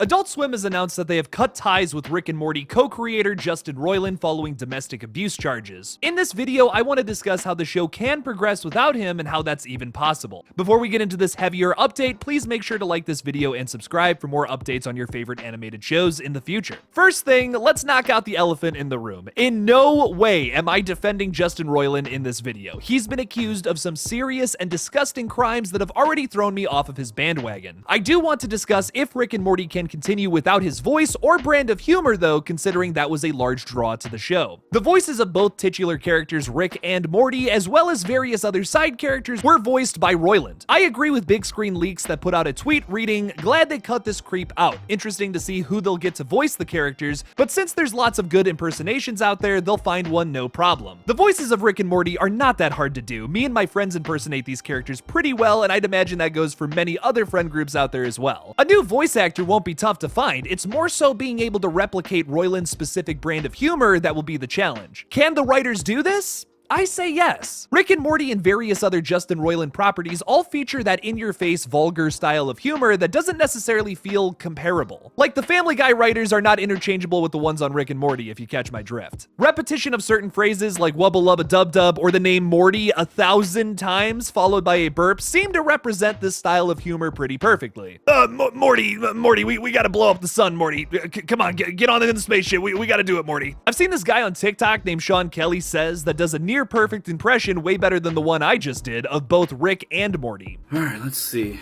Adult Swim has announced that they have cut ties with Rick and Morty co-creator Justin Roiland following domestic abuse charges. In this video, I want to discuss how the show can progress without him and how that's even possible. Before we get into this heavier update, please make sure to like this video and subscribe for more updates on your favorite animated shows in the future. First thing, let's knock out the elephant in the room. In no way am I defending Justin Roiland in this video. He's been accused of some serious and disgusting crimes that have already thrown me off of his bandwagon. I do want to discuss if Rick and Morty can continue without his voice or brand of humor though, considering that was a large draw to the show. The voices of both titular characters Rick and Morty, as well as various other side characters, were voiced by Roiland. I agree with Big Screen Leaks that put out a tweet reading, "Glad they cut this creep out. Interesting to see who they'll get to voice the characters, but since there's lots of good impersonations out there, they'll find one no problem." The voices of Rick and Morty are not that hard to do. Me and my friends impersonate these characters pretty well, and I'd imagine that goes for many other friend groups out there as well. A new voice actor won't be tough to find. It's more so being able to replicate Roiland's specific brand of humor that will be the challenge. Can the writers do this? I say yes. Rick and Morty and various other Justin Roiland properties all feature that in-your-face, vulgar style of humor that doesn't necessarily feel comparable. Like the Family Guy writers are not interchangeable with the ones on Rick and Morty, if you catch my drift. Repetition of certain phrases like wubba lubba dub dub or the name Morty 1,000 times followed by a burp seem to represent this style of humor pretty perfectly. Morty, we gotta blow up the sun, Morty. Come on, get on in the spaceship. We gotta do it, Morty. I've seen this guy on TikTok named Sean Kelly Says that does a near perfect impression, way better than the one I just did, of both Rick and Morty. Alright, let's see.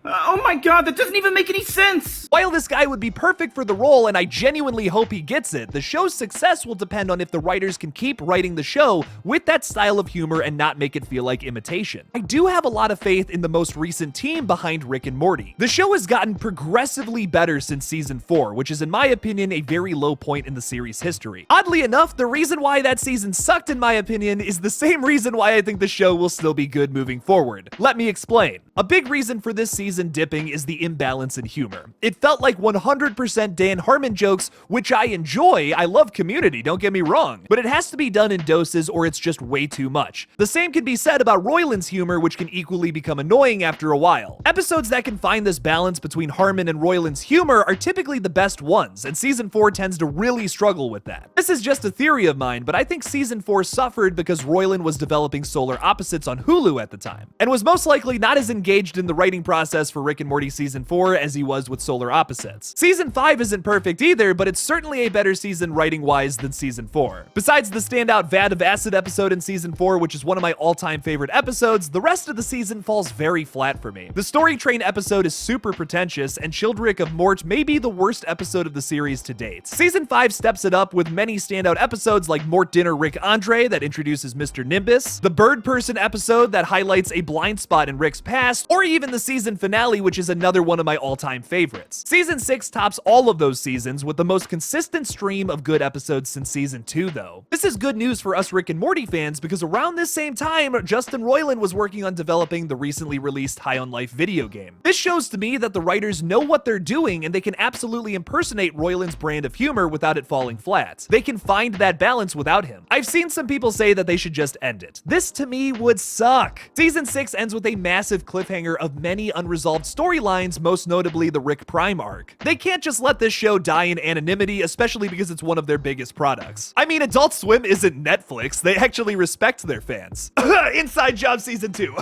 Oh my god, that doesn't even make any sense! While this guy would be perfect for the role, and I genuinely hope he gets it, the show's success will depend on if the writers can keep writing the show with that style of humor and not make it feel like imitation. I do have a lot of faith in the most recent team behind Rick and Morty. The show has gotten progressively better since season 4, which is in my opinion a very low point in the series' history. Oddly enough, the reason why that season sucked in my opinion is the same reason why I think the show will still be good moving forward. Let me explain. A big reason for this season dipping is the imbalance in humor. It felt like 100% Dan Harmon jokes, which I enjoy. I love Community, don't get me wrong, but it has to be done in doses or it's just way too much. The same can be said about Roiland's humor, which can equally become annoying after a while. Episodes that can find this balance between Harmon and Roiland's humor are typically the best ones, and season 4 tends to really struggle with that. This is just a theory of mine, but I think season 4 suffered because Roiland was developing Solar Opposites on Hulu at the time, and was most likely not as engaged in the writing process for Rick and Morty season 4 as he was with Solar Opposites. Season 5 isn't perfect either, but it's certainly a better season writing-wise than season 4. Besides the standout Vat of Acid episode in season 4, which is one of my all-time favorite episodes, the rest of the season falls very flat for me. The Story Train episode is super pretentious, and Childrick of Mort may be the worst episode of the series to date. Season 5 steps it up with many standout episodes like Mort Dinner Rick Andre that introduces Mr. Nimbus, the Bird Person episode that highlights a blind spot in Rick's past, or even the season finale, which is another one of my all-time favorites. Season 6 tops all of those seasons with the most consistent stream of good episodes since season 2 though. This is good news for us Rick and Morty fans because around this same time, Justin Roiland was working on developing the recently released High on Life video game. This shows to me that the writers know what they're doing and they can absolutely impersonate Roiland's brand of humor without it falling flat. They can find that balance without him. I've seen some people say that they should just end it. This to me would suck. Season 6 ends with a massive cliffhanger of many unresolved storylines, most notably the Rick Prime arc. They can't just let this show die in anonymity, especially because it's one of their biggest products. I mean, Adult Swim isn't Netflix. They actually respect their fans. Inside Job Season 2.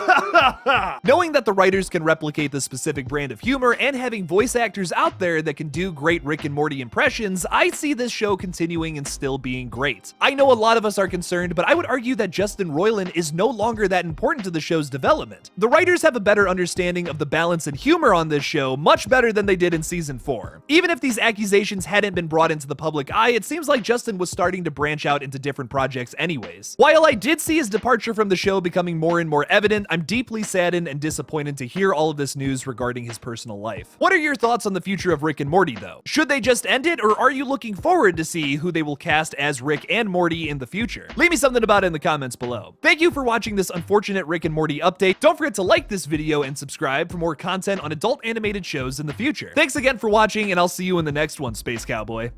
Knowing that the writers can replicate this specific brand of humor and having voice actors out there that can do great Rick and Morty impressions, I see this show continuing and still being great. I know a lot of us are concerned, but I would argue that Justin Roiland is no longer that important to the show's development. The writers have a better understanding of the balance and humor on this show, much better than they did in season 4. Even if these accusations hadn't been brought into the public eye, it seems like Justin was starting to branch out into different projects anyways. While I did see his departure from the show becoming more and more evident, I'm deeply saddened and disappointed to hear all of this news regarding his personal life. What are your thoughts on the future of Rick and Morty though? Should they just end it, or are you looking forward to see who they will cast as Rick and Morty in the future? Leave me something about it in the comments below. Thank you for watching this unfortunate Rick and Morty update. Don't forget to like this video and subscribe for more content on adult animated shows in the future. Thanks again for watching, and I'll see you in the next one, Space Cowboy.